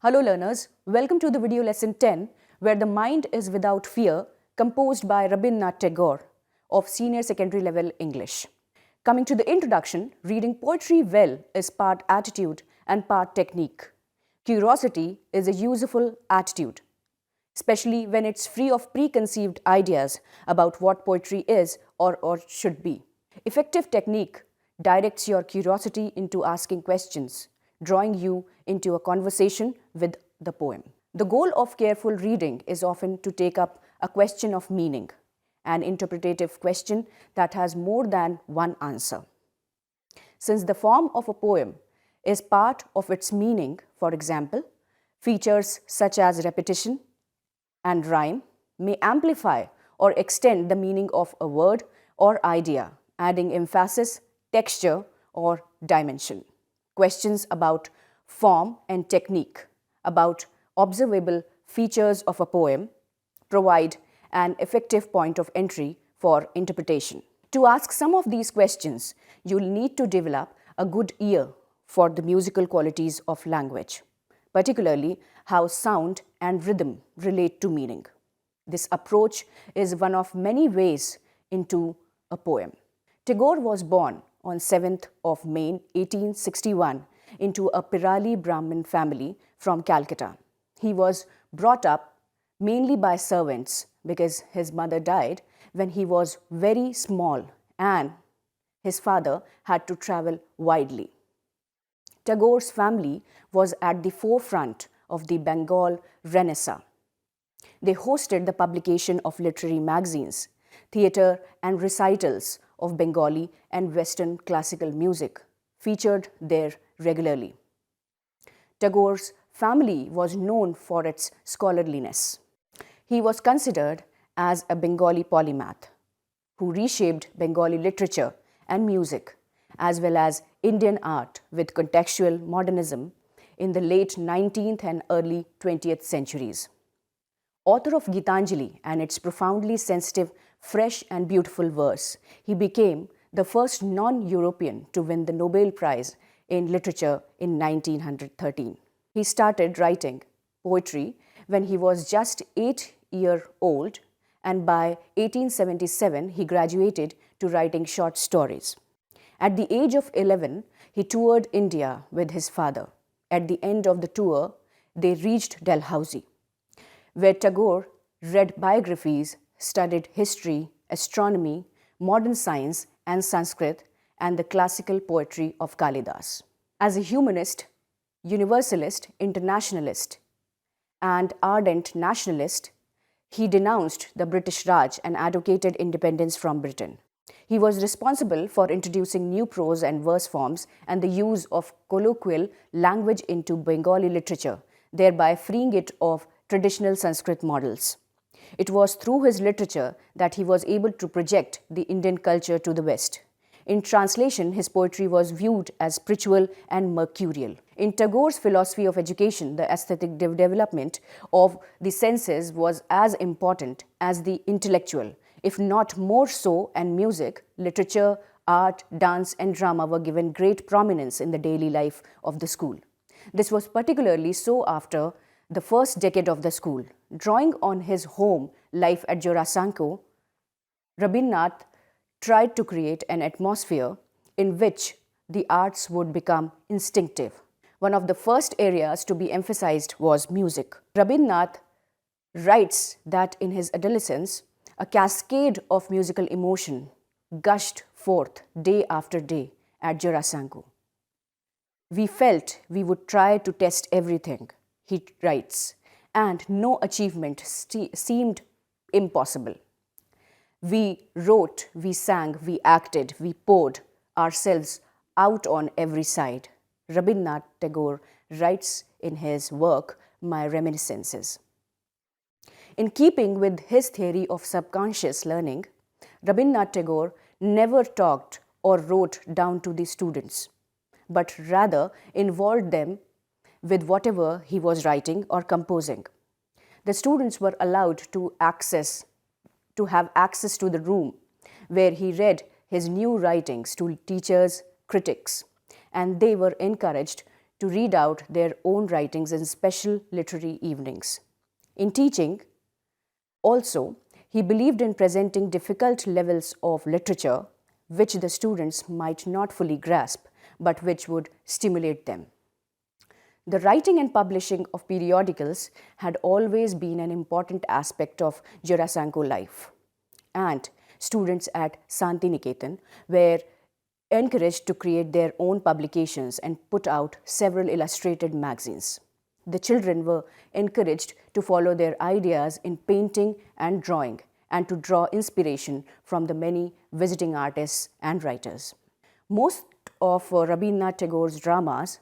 Hello learners, welcome to the video lesson 10 where the mind is without fear, composed by Rabindranath Tagore of senior secondary level English. Coming to the introduction, reading poetry well is part attitude and part technique. Curiosity is a useful attitude, especially when it's free of preconceived ideas about what poetry is or should be. Effective technique directs your curiosity into asking questions, drawing you into a conversation with the poem. The goal of careful reading is often to take up a question of meaning, an interpretative question that has more than one answer. Since the form of a poem is part of its meaning, for example, features such as repetition and rhyme may amplify or extend the meaning of a word or idea, adding emphasis, texture, or dimension. Questions about form and technique, about observable features of a poem, provide an effective point of entry for interpretation. To ask some of these questions, you'll need to develop a good ear for the musical qualities of language, particularly how sound and rhythm relate to meaning. This approach is one of many ways into a poem. Tagore was born on 7th of May 1861 into a Pirali Brahmin family from Calcutta. He was brought up mainly by servants because his mother died when he was very small and his father had to travel widely. Tagore's family was at the forefront of the Bengal Renaissance. They hosted the publication of literary magazines, theatre and recitals of Bengali and Western classical music featured there regularly. Tagore's family was known for its scholarliness. He was considered as a Bengali polymath who reshaped Bengali literature and music as well as Indian art with contextual modernism in the late 19th and early 20th centuries. Author of Gitanjali and its profoundly sensitive, fresh and beautiful verse, he became the first non-European to win the Nobel Prize in Literature in 1913. He started writing poetry when he was just 8 years old, and by 1877 he graduated to writing short stories. At the age of 11, he toured India with his father. At the end of the tour, they reached Dalhousie, where Tagore read biographies, studied history, astronomy, modern science and Sanskrit, and the classical poetry of Kalidas. As a humanist, universalist, internationalist, and ardent nationalist, he denounced the British Raj and advocated independence from Britain. He was responsible for introducing new prose and verse forms and the use of colloquial language into Bengali literature, thereby freeing it of traditional Sanskrit models. It was through his literature that he was able to project the Indian culture to the West. In translation, his poetry was viewed as spiritual and mercurial. In Tagore's philosophy of education, the aesthetic development of the senses was as important as the intellectual, if not more so, and music, literature, art, dance, and drama were given great prominence in the daily life of the school. This was particularly so after the first decade of the school. Drawing on his home life at Jorasanko, Rabindranath tried to create an atmosphere in which the arts would become instinctive. One of the first areas to be emphasized was music. Rabindranath writes that in his adolescence, a cascade of musical emotion gushed forth day after day at Jorasanko. We felt we would try to test everything, he writes, and no achievement seemed impossible. We wrote, we sang, we acted, we poured ourselves out on every side. Rabindranath Tagore writes in his work, My Reminiscences. In keeping with his theory of subconscious learning, Rabindranath Tagore never talked or wrote down to the students, but rather involved them with whatever he was writing or composing. The students were allowed to have access to the room where he read his new writings to teachers, critics, and they were encouraged to read out their own writings in special literary evenings. In teaching, also, he believed in presenting difficult levels of literature which the students might not fully grasp, but which would stimulate them. The writing and publishing of periodicals had always been an important aspect of Jorasanko life, and students at Santiniketan were encouraged to create their own publications and put out several illustrated magazines. The children were encouraged to follow their ideas in painting and drawing and to draw inspiration from the many visiting artists and writers. Most of Rabindranath Tagore's dramas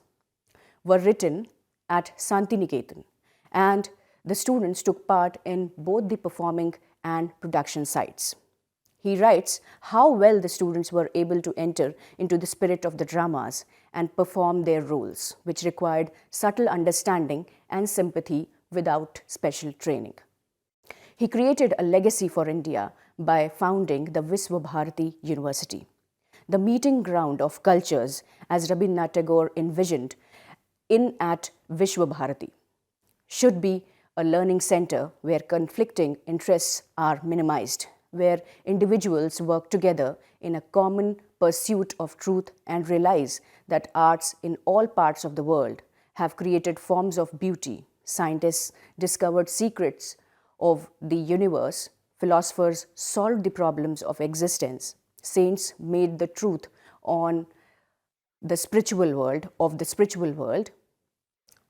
were written at Santiniketan, and the students took part in both the performing and production sites. He writes how well the students were able to enter into the spirit of the dramas and perform their roles, which required subtle understanding and sympathy without special training. He created a legacy for India by founding the Visva Bharati University, the meeting ground of cultures as Rabindranath Tagore envisioned in at Vishwa Bharati, should be a learning center where conflicting interests are minimized, where individuals work together in a common pursuit of truth and realize that arts in all parts of the world have created forms of beauty. Scientists discovered secrets of the universe, philosophers solved the problems of existence, saints made the truth on the spiritual world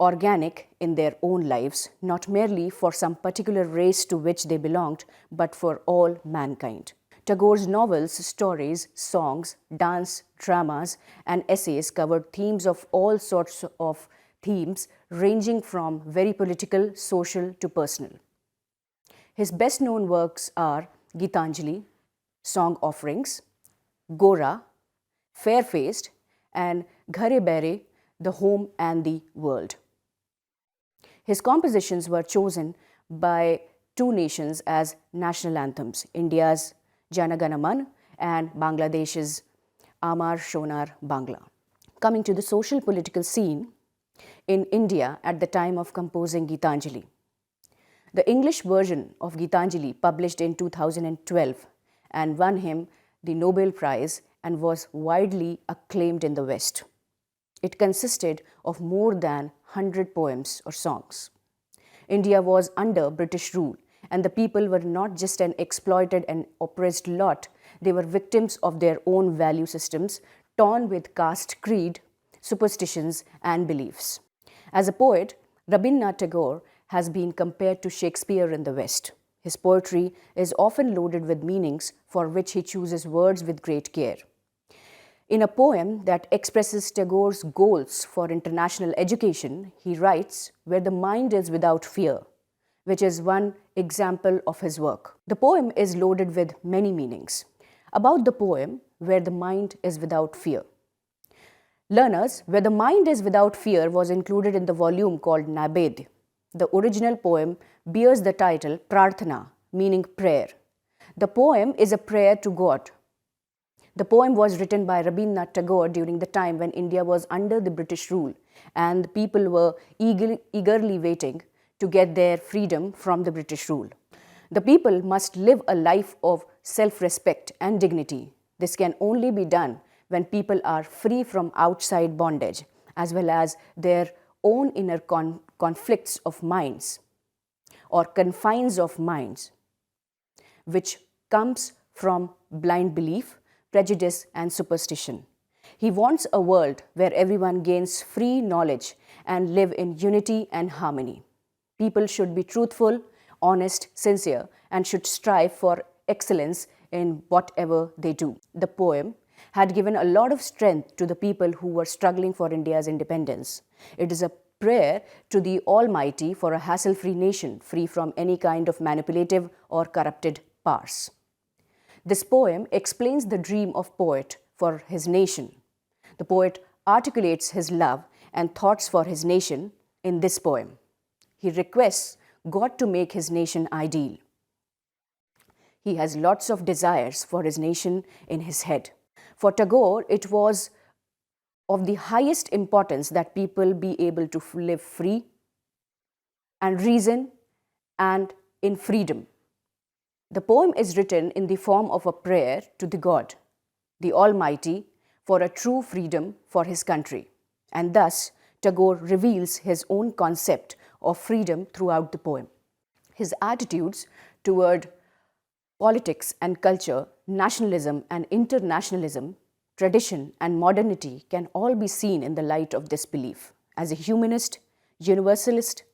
organic in their own lives, not merely for some particular race to which they belonged, but for all mankind. Tagore's novels, stories, songs, dance, dramas, and essays covered themes of all sorts of themes, ranging from very political, social, to personal. His best-known works are Gitanjali, Song Offerings, Gora, Fair-Faced, and Ghare Baire, The Home and the World. His compositions were chosen by two nations as national anthems, India's Jana Gana Man and Bangladesh's Amar Shonar Bangla. Coming to the social political scene in India at the time of composing Gitanjali. The English version of Gitanjali, published in 2012, and won him the Nobel Prize and was widely acclaimed in the West. It consisted of more than 100 poems or songs. India was under British rule, and the people were not just an exploited and oppressed lot, they were victims of their own value systems, torn with caste creed, superstitions, and beliefs. As a poet, Rabindranath Tagore has been compared to Shakespeare in the West. His poetry is often loaded with meanings for which he chooses words with great care. In a poem that expresses Tagore's goals for international education, he writes, "Where the mind is without fear," which is one example of his work. The poem is loaded with many meanings. About the poem, Where the Mind is Without Fear. Learners, Where the Mind is Without Fear was included in the volume called Naibedya. The original poem bears the title Prarthana, meaning prayer. The poem is a prayer to God. The poem was written by Rabindranath Tagore during the time when India was under the British rule and people were eagerly waiting to get their freedom from the British rule. The people must live a life of self-respect and dignity. This can only be done when people are free from outside bondage as well as their own inner conflicts of minds or confines of minds, which comes from blind belief, prejudice, and superstition. He wants a world where everyone gains free knowledge and live in unity and harmony. People should be truthful, honest, sincere, and should strive for excellence in whatever they do. The poem had given a lot of strength to the people who were struggling for India's independence. It is a prayer to the Almighty for a hassle-free nation, free from any kind of manipulative or corrupted powers. This poem explains the dream of poet for his nation. The poet articulates his love and thoughts for his nation in this poem. He requests God to make his nation ideal. He has lots of desires for his nation in his head. For Tagore, it was of the highest importance that people be able to live free and reason and in freedom. The poem is written in the form of a prayer to the God, the Almighty, for a true freedom for his country. And thus, Tagore reveals his own concept of freedom throughout the poem. His attitudes toward politics and culture, nationalism and internationalism, tradition and modernity can all be seen in the light of this belief. As a humanist, universalist,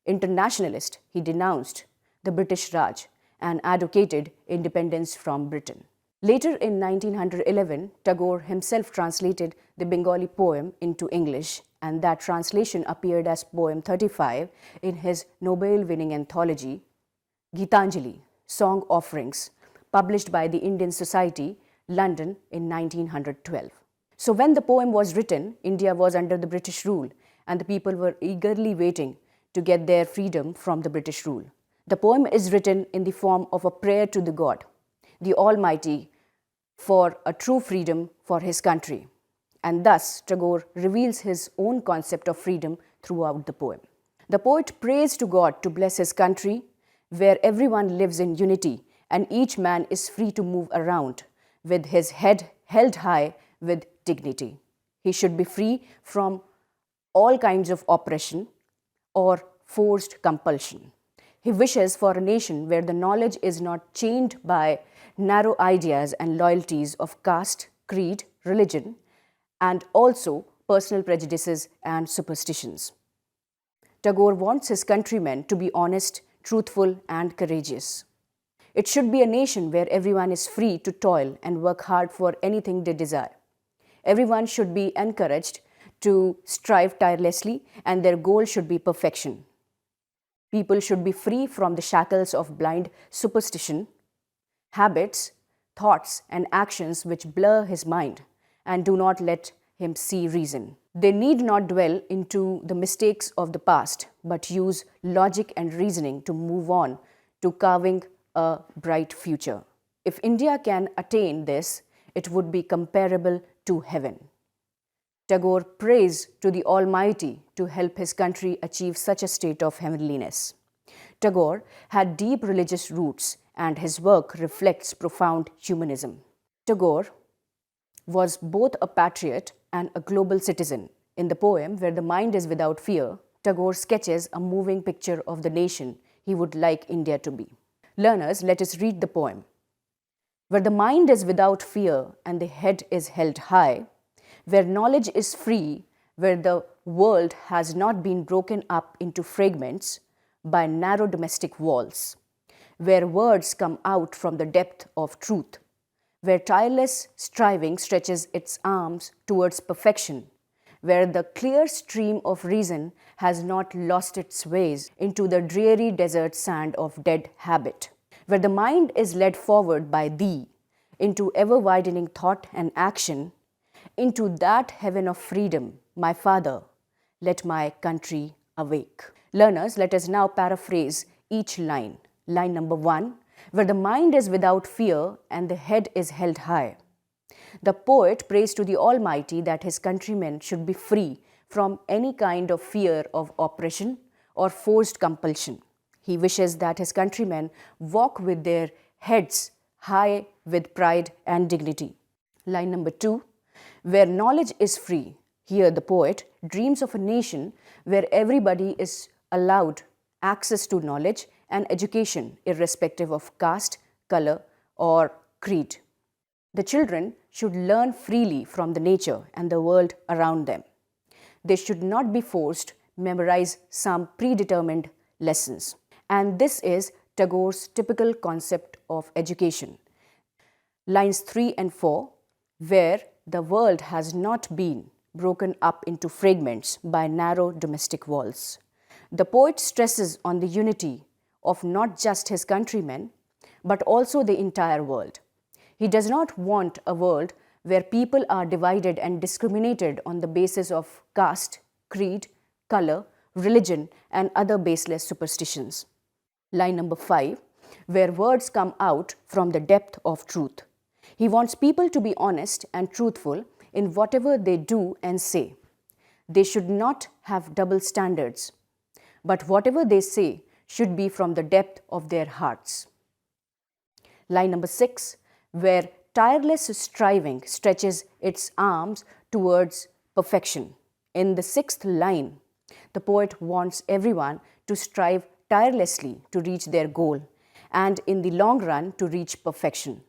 internationalist, he denounced the British Raj and advocated independence from Britain. Later in 1911, Tagore himself translated the Bengali poem into English, and that translation appeared as poem 35 in his Nobel-winning anthology, Gitanjali, Song Offerings, published by the Indian Society, London in 1912. So when the poem was written, India was under the British rule, and the people were eagerly waiting to get their freedom from the British rule. The poem is written in the form of a prayer to the God, the Almighty, for a true freedom for his country. And thus, Tagore reveals his own concept of freedom throughout the poem. The poet prays to God to bless his country, where everyone lives in unity and each man is free to move around with his head held high with dignity. He should be free from all kinds of oppression or forced compulsion. He wishes for a nation where the knowledge is not chained by narrow ideas and loyalties of caste, creed, religion, and also personal prejudices and superstitions. Tagore wants his countrymen to be honest, truthful, and courageous. It should be a nation where everyone is free to toil and work hard for anything they desire. Everyone should be encouraged to strive tirelessly, and their goal should be perfection. People should be free from the shackles of blind superstition, habits, thoughts, and actions which blur his mind and do not let him see reason. They need not dwell into the mistakes of the past, but use logic and reasoning to move on to carving a bright future. If India can attain this, it would be comparable to heaven. Tagore prays to the Almighty to help his country achieve such a state of heavenliness. Tagore had deep religious roots, and his work reflects profound humanism. Tagore was both a patriot and a global citizen. In the poem, Where the Mind is Without Fear, Tagore sketches a moving picture of the nation he would like India to be. Learners, let us read the poem. Where the mind is without fear and the head is held high, where knowledge is free, where the world has not been broken up into fragments by narrow domestic walls, where words come out from the depth of truth, where tireless striving stretches its arms towards perfection, where the clear stream of reason has not lost its ways into the dreary desert sand of dead habit, where the mind is led forward by thee into ever-widening thought and action, into that heaven of freedom, my Father, let my country awake. Learners, let us now paraphrase each line. Line number 1, where the mind is without fear and the head is held high. The poet prays to the Almighty that his countrymen should be free from any kind of fear of oppression or forced compulsion. He wishes that his countrymen walk with their heads high with pride and dignity. Line number 2, where knowledge is free. Here the poet dreams of a nation where everybody is allowed access to knowledge and education irrespective of caste, color, or creed. The children should learn freely from the nature and the world around them. They should not be forced memorize some predetermined lessons. And this is Tagore's typical concept of education. Lines 3 and 4, where the world has not been broken up into fragments by narrow domestic walls. The poet stresses on the unity of not just his countrymen, but also the entire world. He does not want a world where people are divided and discriminated on the basis of caste, creed, color, religion, and other baseless superstitions. Line number 5, where words come out from the depth of truth. He wants people to be honest and truthful in whatever they do and say. They should not have double standards, but whatever they say should be from the depth of their hearts. Line number 6, where tireless striving stretches its arms towards perfection. In the 6th line, the poet wants everyone to strive tirelessly to reach their goal and in the long run to reach perfection.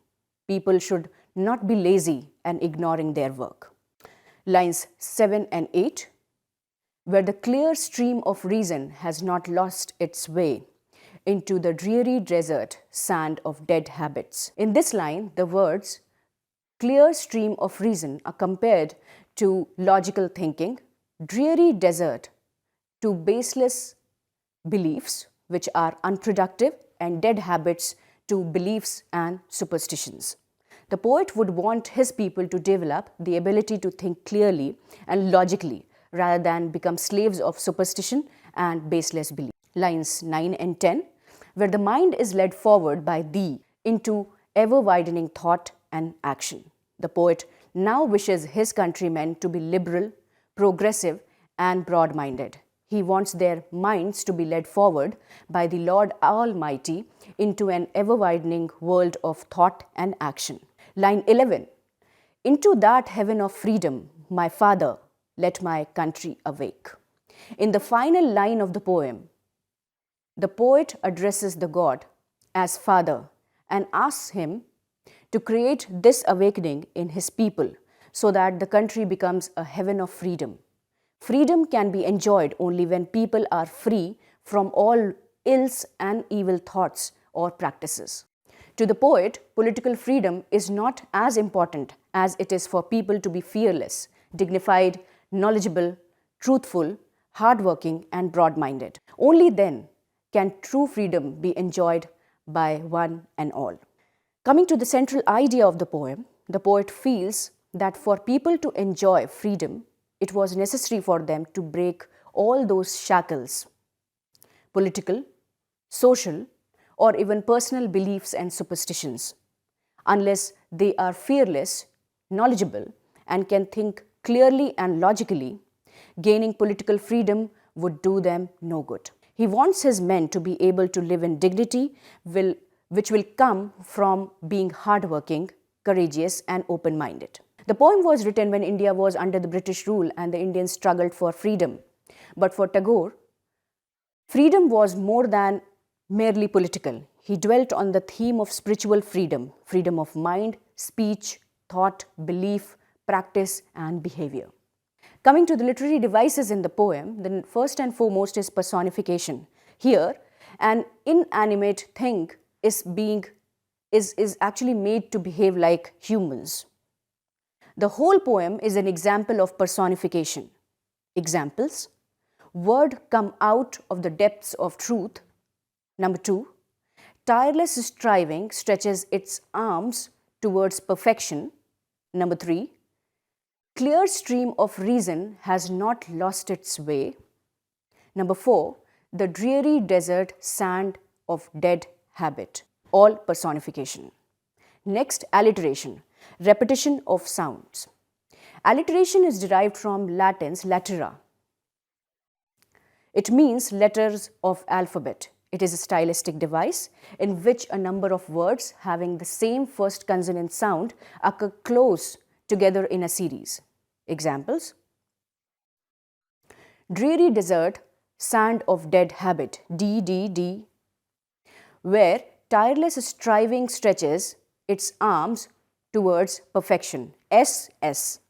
People should not be lazy and ignoring their work. Lines 7 and 8, where the clear stream of reason has not lost its way into the dreary desert sand of dead habits. In this line, the words clear stream of reason are compared to logical thinking, dreary desert to baseless beliefs which are unproductive, and dead habits to beliefs and superstitions. The poet would want his people to develop the ability to think clearly and logically rather than become slaves of superstition and baseless belief. Lines 9 and 10, where the mind is led forward by thee into ever-widening thought and action. The poet now wishes his countrymen to be liberal, progressive, and broad-minded. He wants their minds to be led forward by the Lord Almighty into an ever-widening world of thought and action. Line 11, into that heaven of freedom, my Father, let my country awake. In the final line of the poem, the poet addresses the God as Father and asks him to create this awakening in his people so that the country becomes a heaven of freedom. Freedom can be enjoyed only when people are free from all ills and evil thoughts or practices. To the poet, political freedom is not as important as it is for people to be fearless, dignified, knowledgeable, truthful, hardworking, and broad-minded. Only then can true freedom be enjoyed by one and all. Coming to the central idea of the poet feels that for people to enjoy freedom, it was necessary for them to break all those shackles, political, social, or even personal beliefs and superstitions. Unless they are fearless, knowledgeable, and can think clearly and logically, gaining political freedom would do them no good. He wants his men to be able to live in dignity, which will come from being hardworking, courageous, and open-minded. The poem was written when India was under the British rule and the Indians struggled for freedom. But for Tagore, freedom was more than merely political. He dwelt on the theme of spiritual freedom, freedom of mind, speech, thought, belief, practice, and behavior. Coming to the literary devices in the poem, the first and foremost is personification. Here, an inanimate thing is actually made to behave like humans. The whole poem is an example of personification. Examples: word come out of the depths of truth. Number 2, tireless striving stretches its arms towards perfection. Number 3, clear stream of reason has not lost its way. Number 4, the dreary desert sand of dead habit. All personification. Next, alliteration, repetition of sounds. Alliteration is derived from Latin's latera. It means letters of alphabet. It is a stylistic device in which a number of words having the same first consonant sound occur close together in a series. Examples: dreary desert, sand of dead habit, DDD, where tireless striving stretches its arms towards perfection, SS.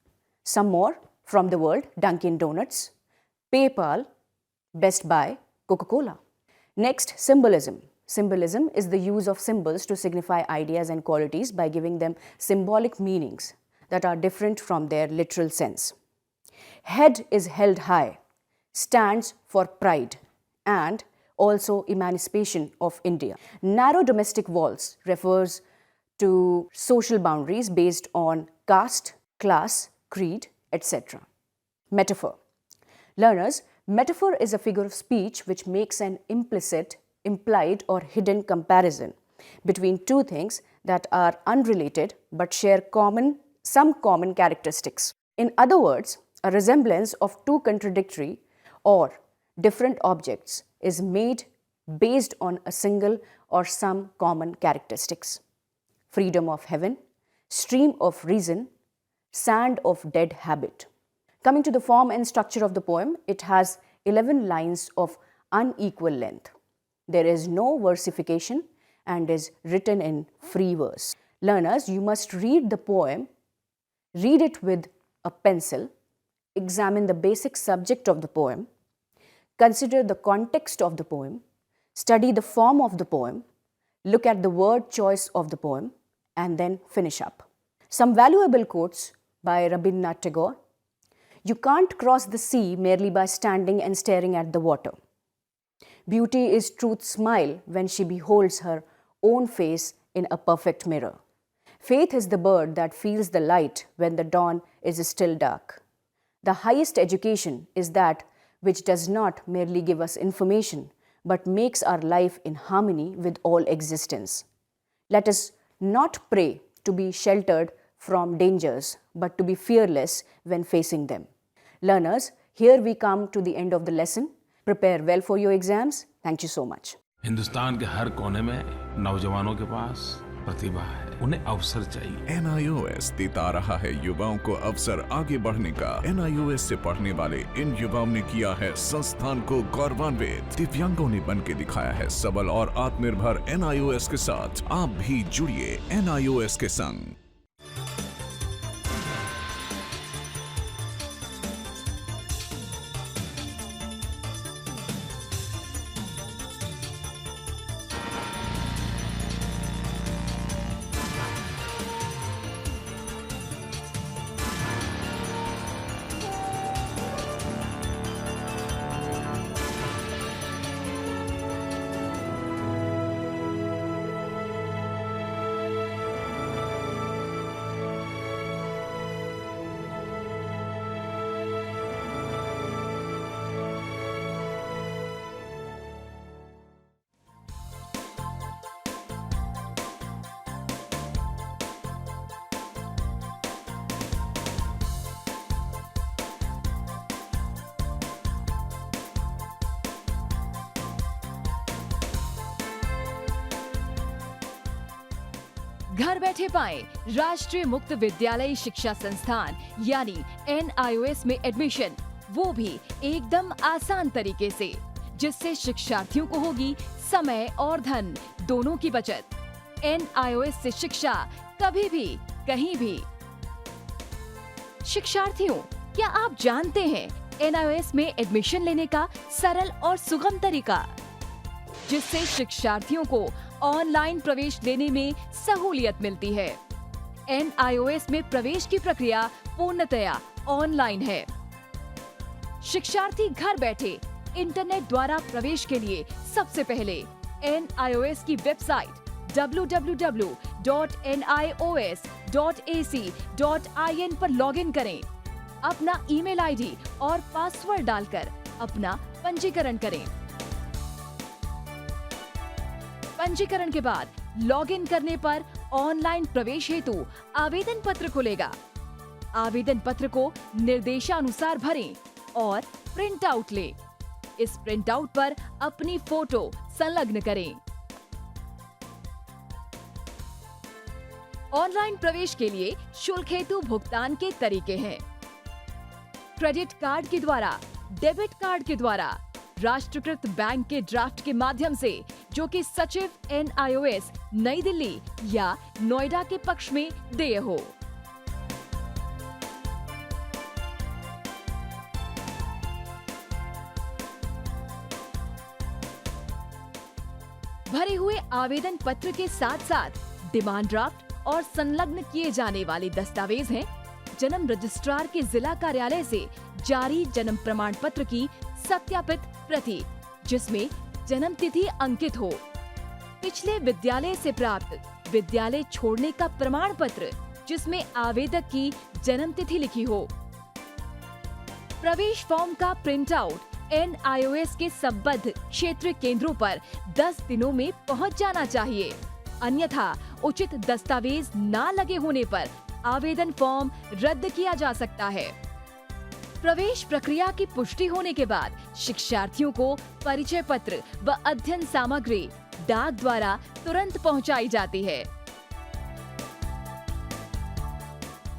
Some more from the world: Dunkin' Donuts, PayPal, Best Buy, Coca-Cola. Next, symbolism. Symbolism is the use of symbols to signify ideas and qualities by giving them symbolic meanings that are different from their literal sense. Head is held high, stands for pride and also emancipation of India. Narrow domestic walls refers to social boundaries based on caste, class, creed, etc. Metaphor. Learners, metaphor is a figure of speech which makes an implicit, implied or hidden comparison between two things that are unrelated but share some common characteristics. In other words, a resemblance of two contradictory or different objects is made based on a single or some common characteristics. Freedom of heaven, stream of reason, sand of dead habit. Coming to the form and structure of the poem, it has 11 lines of unequal length. There is no versification and is written in free verse. Learners, you must read the poem, read it with a pencil, examine the basic subject of the poem, consider the context of the poem, study the form of the poem, look at the word choice of the poem, and then finish up. Some valuable quotes by Rabindranath Tagore. You can't cross the sea merely by standing and staring at the water. Beauty is truth's smile when she beholds her own face in a perfect mirror. Faith is the bird that feels the light when the dawn is still dark. The highest education is that which does not merely give us information, but makes our life in harmony with all existence. Let us not pray to be sheltered from dangers, but to be fearless when facing them. Learners, here we come to the end of the lesson. Prepare well for your exams. Thank you so much. Hindustan के हर कोने में नौजवानों के पास प्रतिभा है, उन्हें अवसर चाहिए। NIOS देता रहा है युवाओं को अवसर आगे बढ़ने का। NIOS से पढ़ने वाले इन युवाओं ने किया है संस्थान को गौरवान्वित। दिव्यांगों ने बन के दिखाया है सबल और आत्मनिर्भर। NIOS के साथ आप भी जुड़िए NIOS के संग। घर बैठे पाएं राष्ट्रीय मुक्त विद्यालय शिक्षा संस्थान यानी NIOS में एडमिशन, वो भी एकदम आसान तरीके से, जिससे शिक्षार्थियों को होगी समय और धन दोनों की बचत। NIOS से शिक्षा कभी भी कहीं भी। शिक्षार्थियों, क्या आप जानते हैं NIOS में एडमिशन लेने का सरल और सुगम तरीका, जिससे शिक्षार्थियों को ऑनलाइन प्रवेश लेने में सहूलियत मिलती है। NIOS में प्रवेश की प्रक्रिया पूर्णतया ऑनलाइन है। शिक्षार्थी घर बैठे इंटरनेट द्वारा प्रवेश के लिए सबसे पहले NIOS की वेबसाइट www.nios.ac.in पर लॉगिन करें। अपना ईमेल आईडी और पासवर्ड डालकर अपना पंजीकरण करें। पंजीकरण के बाद लॉगिन करने पर ऑनलाइन प्रवेश हेतु आवेदन पत्र खुलेगा। आवेदन पत्र को निर्देशानुसार भरें और प्रिंट आउट लें। इस प्रिंट आउट पर अपनी फोटो संलग्न करें। ऑनलाइन प्रवेश के लिए शुल्क हेतु भुगतान के तरीके हैं: क्रेडिट कार्ड के द्वारा, डेबिट कार्ड के द्वारा, राष्ट्रीयकृत बैंक के ड्राफ्ट के माध्यम से, जो कि सचिव NIOS नई दिल्ली या नोएडा के पक्ष में देय हो। भरे हुए आवेदन पत्र के साथ साथ डिमांड ड्राफ्ट और संलग्न किए जाने वाले दस्तावेज हैं: जन्म रजिस्ट्रार के जिला कार्यालय से जारी जन्म प्रमाण पत्र की सत्यापित प्रति, जिसमें जन्म तिथि अंकित हो, पिछले विद्यालय से प्राप्त विद्यालय छोड़ने का प्रमाण पत्र, जिसमें आवेदक की जन्म तिथि लिखी हो। प्रवेश फॉर्म का प्रिंट आउट NIOS के संबद्ध क्षेत्रीय केंद्रों पर 10 दिनों में पहुंच जाना चाहिए, अन्यथा उचित दस्तावेज ना लगे होने पर आवेदन फॉर्म रद्द किया जा सकता है। प्रवेश प्रक्रिया की पुष्टि होने के बाद शिक्षार्थियों को परिचय पत्र व अध्ययन सामग्री डाक द्वारा तुरंत पहुंचाई जाती है।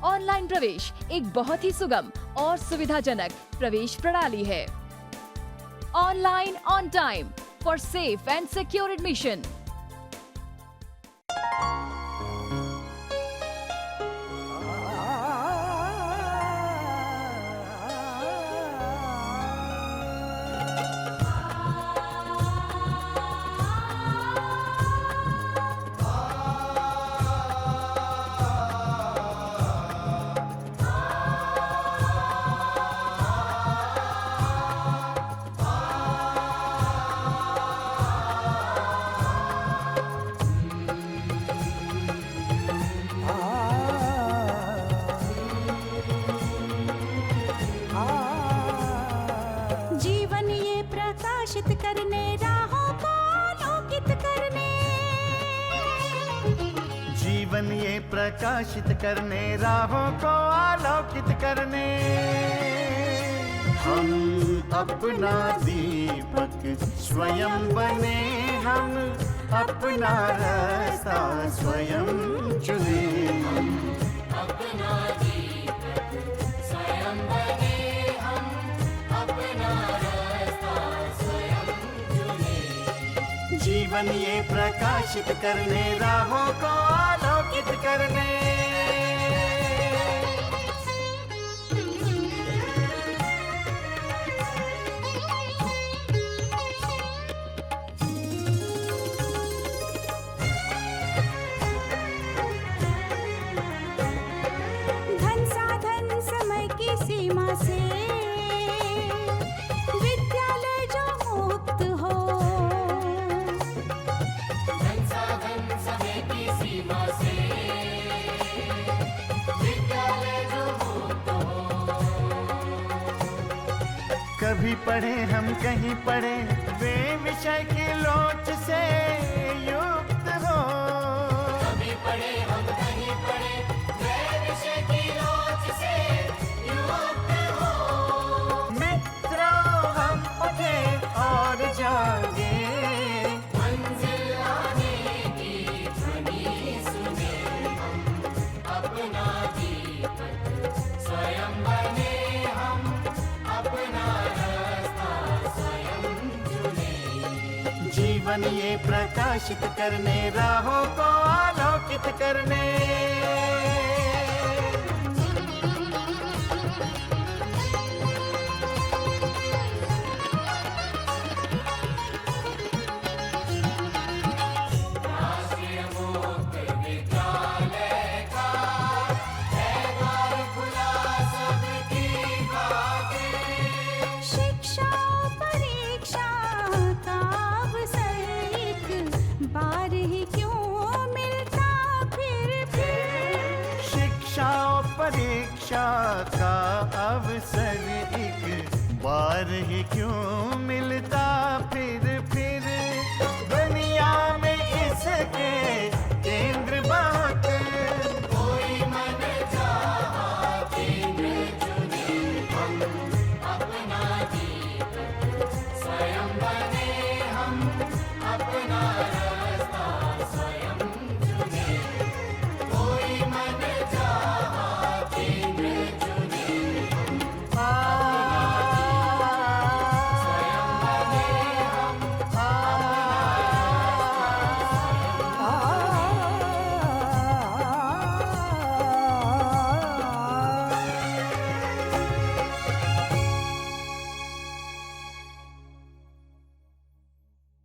ऑनलाइन प्रवेश एक बहुत ही सुगम और सुविधाजनक प्रवेश प्रणाली है। Online on time for safe and secure admission. जीवन ये प्रकाशित करने, राहों को आलोकित करने। जीवन ये प्रकाशित करने, राहों को आलोकित करने। हम अपना दीपक स्वयं बने, हम अपना रास्ता स्वयं चुने। अपना दीपक स्वयं बने, हम अपना रास्ता स्वयं चुने। जीवन ये प्रकाशित करने, राहों को आलोकित करने। धन साधन समय की सीमा से विद्यालय जो मुक्त हो। धन साधन समय की सीमा से विद्यालय जो मुक्त हो। कभी पढ़े हम कहीं पढ़े, वे विषय की लोच से युक्त हो। कभी पढ़े हम कहीं पढ़े, वे विषय की लोच से युक्त हो। मित्रों हम उठे और जागे, मंजिल आने की ध्वनि सुने। हम अपना दीपक स्वयं बने, हम अपना रास्ता स्वयं चुने। जीवन ये प्रकाशित करने, राहों को आलोकित करने। राष्ट्रीय मुक्त विद्यालय का है द्वार खुला सबकी खातिर। शिक्षा परीक्षा का अवसर एक बार ही क्यों मिलता फिर। शिक्षा और परीक्षा का अवसर एक बार ही क्यों मिलता